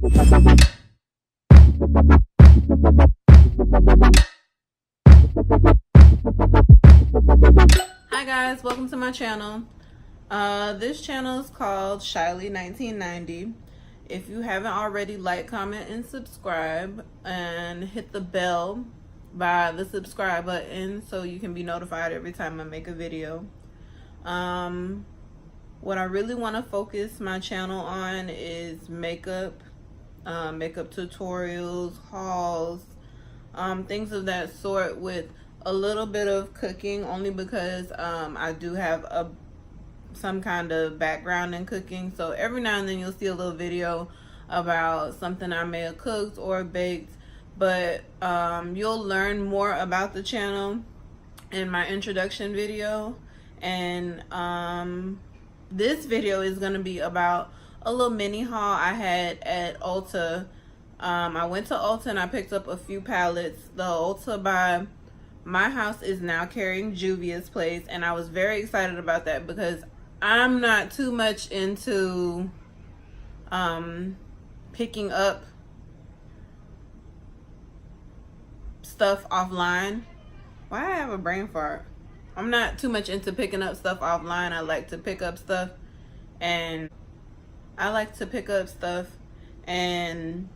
Hi guys, welcome to my channel. This channel is called Shyly1990. If you haven't already, like, comment, and subscribe, and hit the bell by the subscribe button so you can be notified every time I make a video. What I really want to focus my channel on is makeup, makeup tutorials, hauls, things of that sort, with a little bit of cooking, only because I do have some kind of background in cooking. So every now and then you'll see a little video about something I may have cooked or baked, but you'll learn more about the channel in my introduction video. And this video is going to be about a little mini haul I had at Ulta. I went to Ulta and I picked up a few palettes. The Ulta by my house is now carrying Juvia's place, and I was very excited about that because I'm not too much into picking up stuff offline. Why I have a brain fart? I'm not too much into picking up stuff offline. I like to pick up stuff and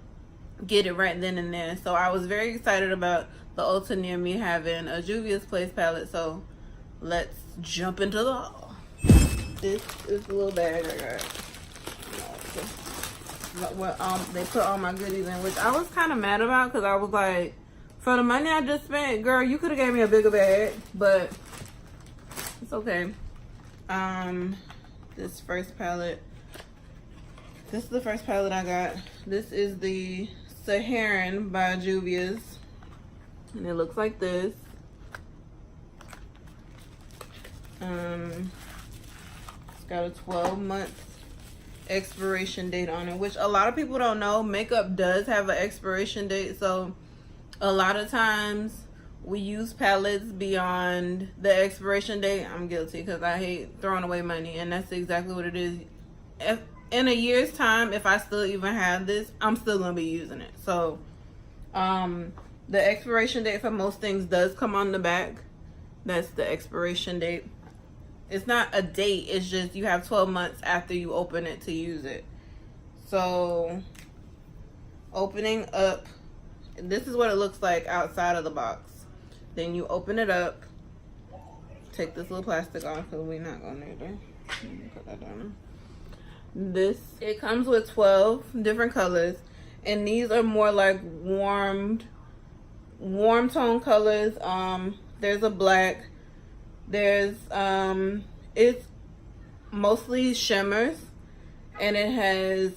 get it right then and there. So I was very excited about the Ulta near me having a Juvia's Place palette. So let's jump into the haul. This is the little bag I got. They put all my goodies in, which I was kind of mad about because I was like, for the money I just spent, girl, you could have gave me a bigger bag, but it's okay. This first palette. This is the first palette I got. This is the Saharan by Juvia's, and it looks like this. It's got a 12-month expiration date on it, which a lot of people don't know. Makeup does have an expiration date, so a lot of times we use palettes beyond the expiration date. I'm guilty because I hate throwing away money, and that's exactly what it is. In a year's time, if I still even have this, I'm still gonna be using it. So the expiration date for most things does come on the back. That's the expiration date. It's not a date, it's just you have 12 months after you open it to use it. So opening up, this is what it looks like outside of the box. Then you open it up, take this little plastic off because we're not gonna need it. Put that down. It comes with 12 different colors, and these are more like warm tone colors. There's a black, there's it's mostly shimmers, and it has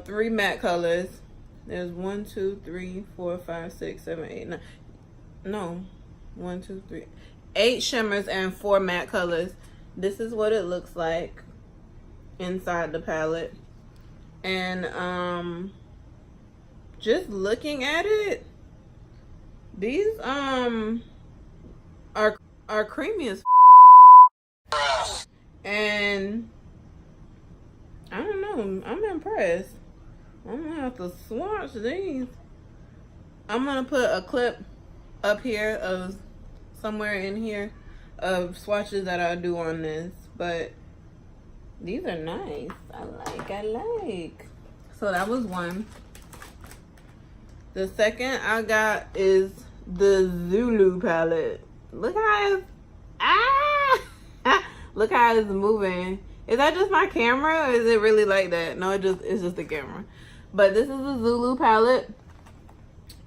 3 matte colors. There's 1, 2, 3, 4, 5, 6, 7, 8, 9. No, 1, 2, 3, 8 shimmers and 4 matte colors. This is what it looks like inside the palette. And just looking at it, these are creamy as and I don't know, I'm impressed. I'm gonna have to swatch these. I'm gonna put a clip up here of somewhere in here of swatches that I do on this, but these are nice. I like. So that was one. The second I got is the Zulu palette. Look how it's, look how it's moving. Is that just my camera, or is it really like that? No, it's just the camera. But this is the Zulu palette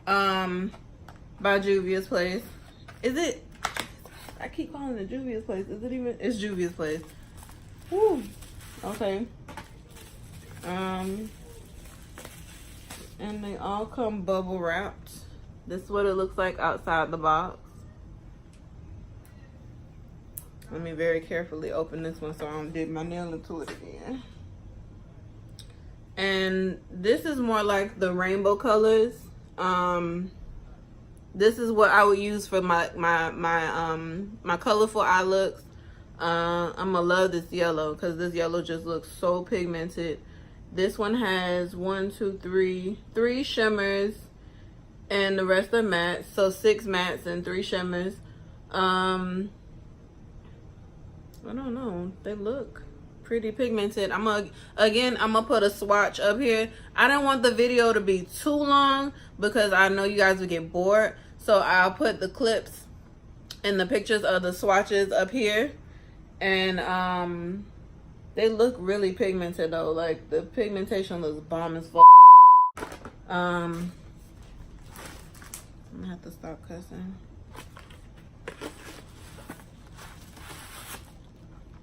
by Juvia's Place. Is it? I keep calling it Juvia's Place. Is it even? It's Juvia's Place. Woo. Okay. And they all come bubble wrapped. This is what it looks like outside the box. Let me very carefully open this one so I don't dig my nail into it again. And this is more like the rainbow colors. This is what I would use for my colorful eye looks. I'm gonna love this yellow because this yellow just looks so pigmented, This one has 3 shimmers and the rest are mattes. So 6 mattes and 3 shimmers. I don't know. They look pretty pigmented. I'm gonna put a swatch up here. I don't want the video to be too long because I know you guys will get bored. So I'll put the clips and the pictures of the swatches up here. And they look really pigmented though. Like the pigmentation looks bomb as fuck. I'm gonna have to stop cussing.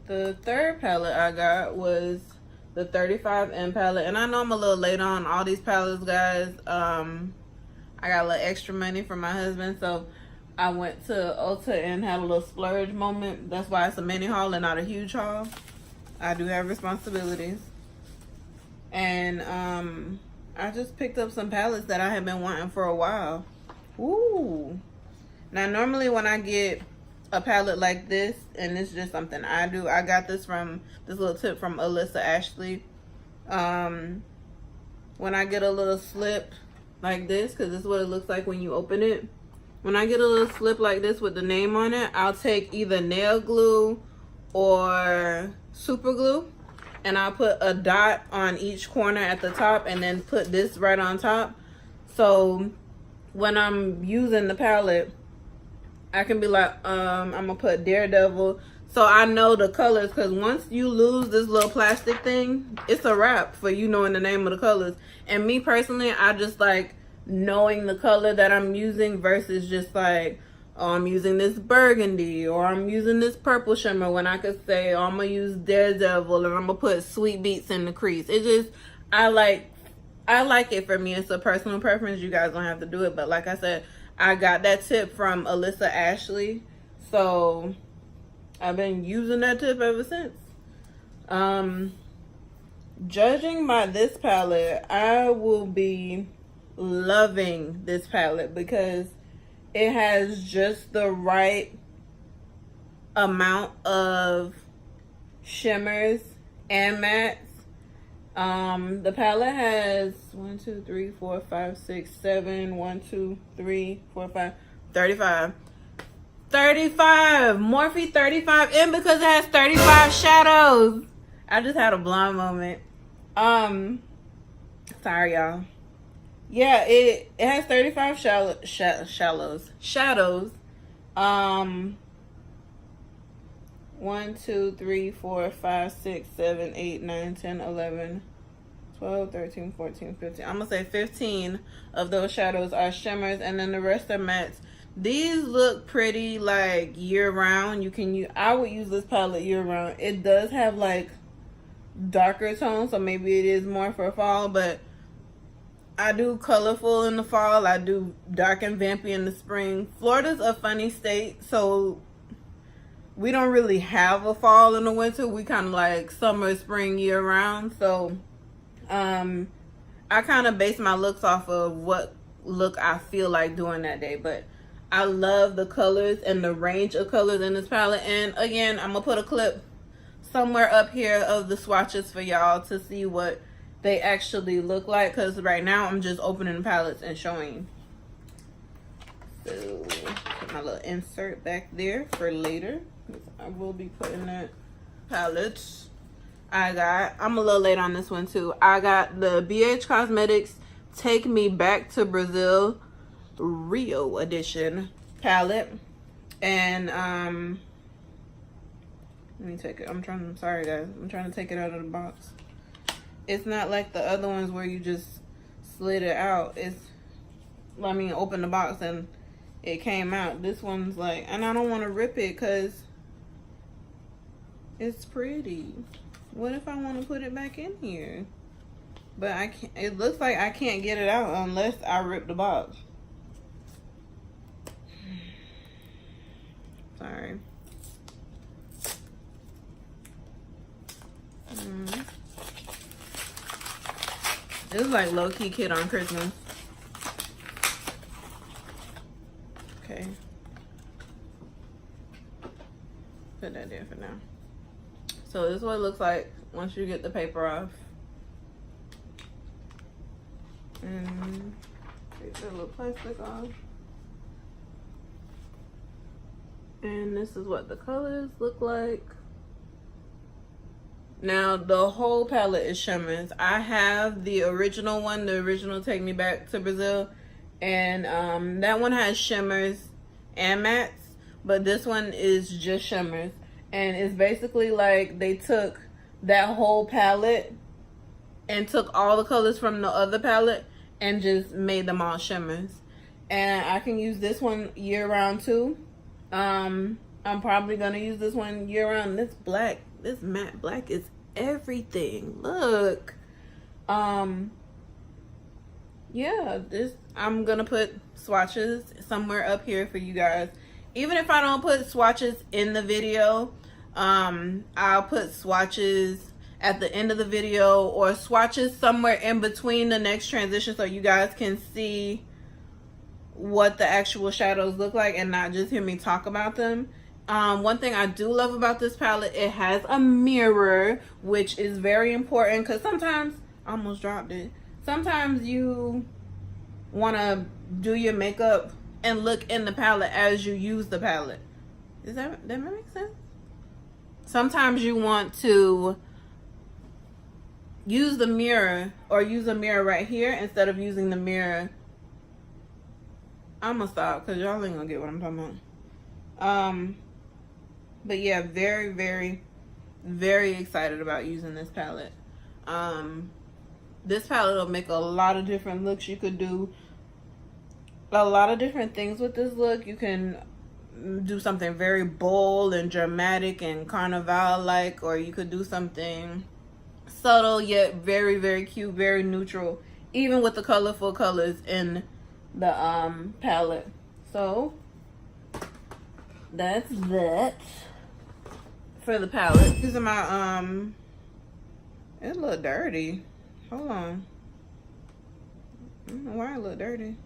The third palette I got was the 35M palette. And I know I'm a little late on all these palettes, guys. I got a little extra money from my husband, so I went to Ulta and had a little splurge moment. That's why it's a mini haul and not a huge haul. I do have responsibilities. And I just picked up some palettes that I have been wanting for a while. Ooh. Now, normally when I get a palette like this, and it's just something I do, I got this little tip from Alyssa Ashley. When I get a little slip like this, because this is what it looks like when you open it. When I get a little slip like this with the name on it, I'll take either nail glue or super glue, and I'll put a dot on each corner at the top and then put this right on top. So when I'm using the palette, I can be like, I'm gonna put Daredevil, so I know the colors, because once you lose this little plastic thing, it's a wrap for you knowing the name of the colors. And me personally, I just like knowing the color that I'm using versus just like, oh, I'm using this burgundy or I'm using this purple shimmer, when I could say, oh, I'm gonna use Daredevil and I'm gonna put Sweet Beats in the crease. It just, I like it. For me, it's a personal preference. You guys don't have to do it, but like I said, I got that tip from Alyssa Ashley, so I've been using that tip ever since. Judging by this palette, I will be loving this palette because it has just the right amount of shimmers and mattes. The palette has 1, 2, 3, 4, 5, 6, 7, 1, 2, 3, 4, 5, 35. 35 Morphe 35, and because it has 35 shadows. I just had a blonde moment. Sorry y'all. Yeah, it has 35 shadows. 1, 2, 3, 4, 5, 6, 7, 8, 9, 10, 11, 12, 13, 14, 15. I'm gonna say 15 of those shadows are shimmers, and then the rest are mattes. These look pretty like year round. I would use this palette year round. It does have like darker tones, so maybe it is more for fall, but I do colorful in the fall. I do dark and vampy in the spring. Florida's a funny state, so we don't really have a fall and a winter. We kind of like summer, spring, year round. So I kind of base my looks off of what look I feel like doing that day. But I love the colors and the range of colors in this palette. And again, I'm gonna put a clip somewhere up here of the swatches for y'all to see what they actually look like, because right now I'm just opening palettes and showing. So put my little insert back there for later. I will be putting that palettes. I'm a little late on this one too. I got the BH Cosmetics Take Me Back to Brazil Rio edition palette. And let me take it. I'm sorry guys. I'm trying to take it out of the box. It's not like the other ones where you just slid it out. Open the box and it came out. This one's like, and I don't want to rip it because it's pretty. What if I want to put it back in here? But I can't. It looks like I can't get it out unless I rip the box. Sorry. This is like low-key kid on Christmas. Okay. Put that there for now. So this is what it looks like once you get the paper off. And take that little plastic off. And this is what the colors look like. Now the whole palette is shimmers. I have the original one, the original Take Me Back to Brazil, and that one has shimmers and mattes, but this one is just shimmers. And it's basically like they took that whole palette and took all the colors from the other palette and just made them all shimmers. And I can use this one year round too. I'm probably gonna use this one year round. This black, this matte black is everything. Look. Yeah, this, I'm gonna put swatches somewhere up here for you guys. Even if I don't put swatches in the video, I'll put swatches at the end of the video, or swatches somewhere in between the next transition, so you guys can see what the actual shadows look like and not just hear me talk about them. One thing I do love about this palette, it has a mirror, which is very important, because sometimes, I almost dropped it, sometimes you want to do your makeup and look in the palette as you use the palette. Does that make sense? Sometimes you want to use the mirror, or use a mirror right here instead of using the mirror. I'm gonna stop because y'all ain't gonna get what I'm talking about. But yeah, very, very, very excited about using this palette. This palette will make a lot of different looks. You could do a lot of different things with this look. You can do something very bold and dramatic and carnival-like, or you could do something subtle yet very, very cute, very neutral, even with the colorful colors in the palette. So that's that for the palette. Using my it look dirty. Hold on. I don't know why it look dirty.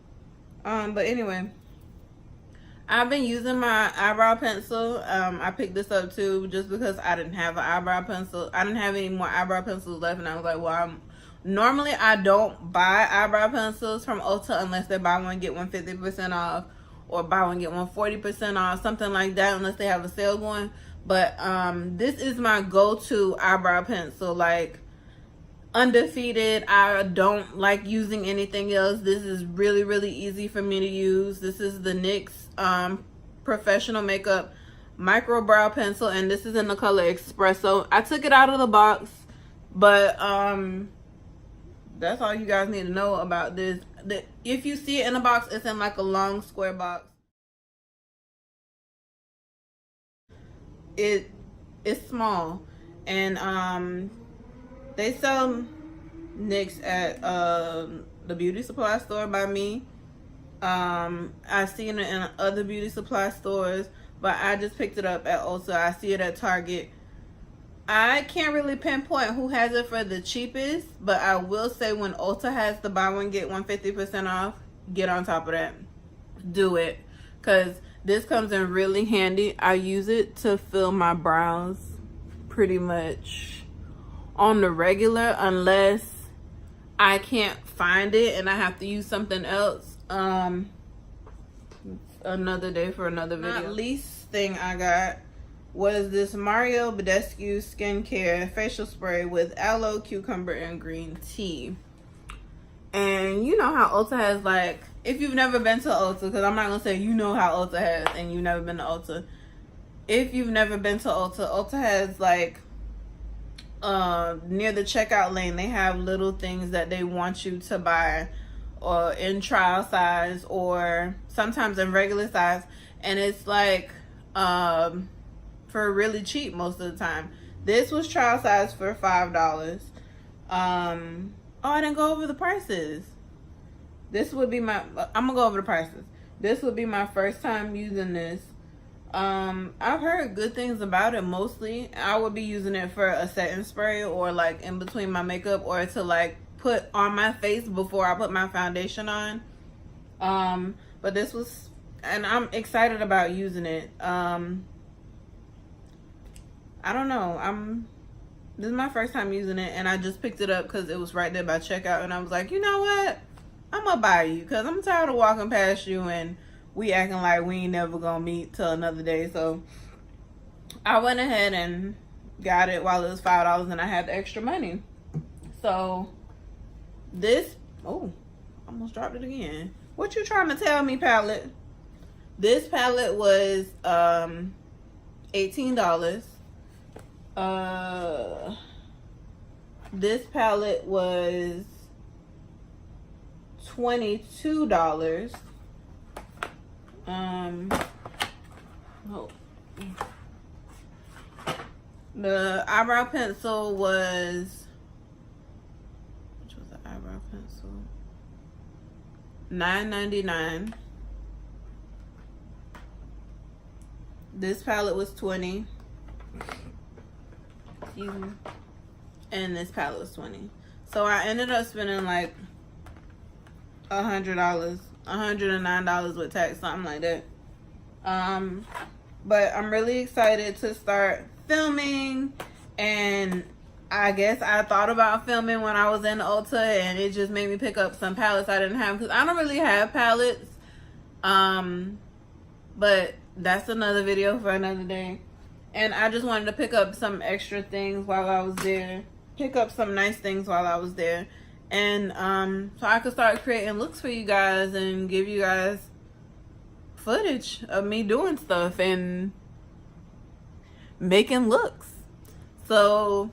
But anyway, I've been using my eyebrow pencil. I picked this up too just because I didn't have an eyebrow pencil. I didn't have any more eyebrow pencils left, and I was like, well, normally I don't buy eyebrow pencils from Ulta unless they buy one get one 50% off, or buy one get one 40% off, something like that, unless they have a sale going. But this is my go-to eyebrow pencil, like undefeated. I don't like using anything else. This is really, really easy for me to use. This is the NYX Professional Makeup Micro Brow Pencil, and this is in the color Espresso. I took it out of the box, but that's all you guys need to know about this. If you see it in a box, it's in like a long square box. It's small, and they sell NYX at the beauty supply store by me. I've seen it in other beauty supply stores, but I just picked it up at Ulta. I see it at Target. I can't really pinpoint who has it for the cheapest, but I will say when Ulta has the buy one get one 50% off, get on top of that. Do it, because this comes in really handy. I use it to fill my brows pretty much on the regular, unless I can't find it and I have to use something else. Another day for another video. Not least thing I got was this Mario Badescu skincare facial spray with aloe, cucumber, and green tea. And you know how Ulta has, like, if you've never been to Ulta, because I'm not gonna say you know how Ulta has and you've never been to Ulta. If you've never been to Ulta, Ulta has like near the checkout lane, they have little things that they want you to buy, or in trial size, or sometimes in regular size, and it's like for really cheap most of the time. This was trial size for $5. Oh, I didn't go over the prices. This would be my, I'm gonna go over the prices. This would be my first time using this. I've heard good things about it. Mostly I would be using it for a setting spray, or like in between my makeup, or to like put on my face before I put my foundation on. But this was, and I'm excited about using it. I don't know, this is my first time using it, and I just picked it up because it was right there by checkout, and I was like, you know what, I'm gonna buy you because I'm tired of walking past you and we acting like we ain't never gonna meet till another day. So I went ahead and got it while it was $5 and I had the extra money. So this, oh, almost dropped it again. What you trying to tell me, palette? This palette was $18. This palette was $22. Oh. The eyebrow pencil was, which was the eyebrow pencil? $9.99. This palette was $20. Excuse me. And this palette was $20. So I ended up spending like $100, $109 with tax, something like that. But I'm really excited to start filming, and I guess I thought about filming when I was in Ulta, and it just made me pick up some palettes I didn't have because I don't really have palettes. But that's another video for another day. And I just wanted to pick up some extra things while I was there. Pick up some nice things while I was there. And so I could start creating looks for you guys and give you guys footage of me doing stuff and making looks. So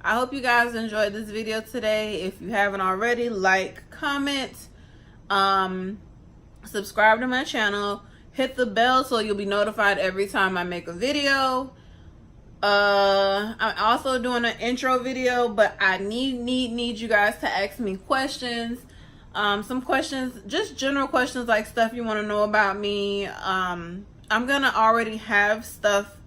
I hope you guys enjoyed this video today. If you haven't already, like, comment, subscribe to my channel, hit the bell so you'll be notified every time I make a video. I'm also doing an intro video, but I need you guys to ask me questions. Some questions, just general questions, like stuff you want to know about me. I'm gonna already have stuff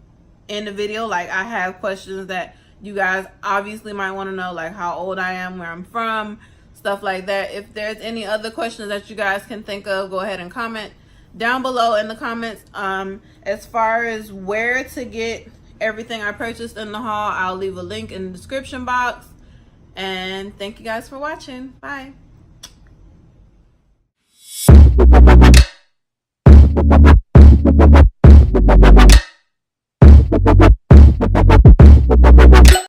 in the video, like I have questions that you guys obviously might want to know, like how old I am, where I'm from, stuff like that. If there's any other questions that you guys can think of, go ahead and comment down below in the comments. As far as where to get everything I purchased in the haul, I'll leave a link in the description box. And thank you guys for watching. Bye.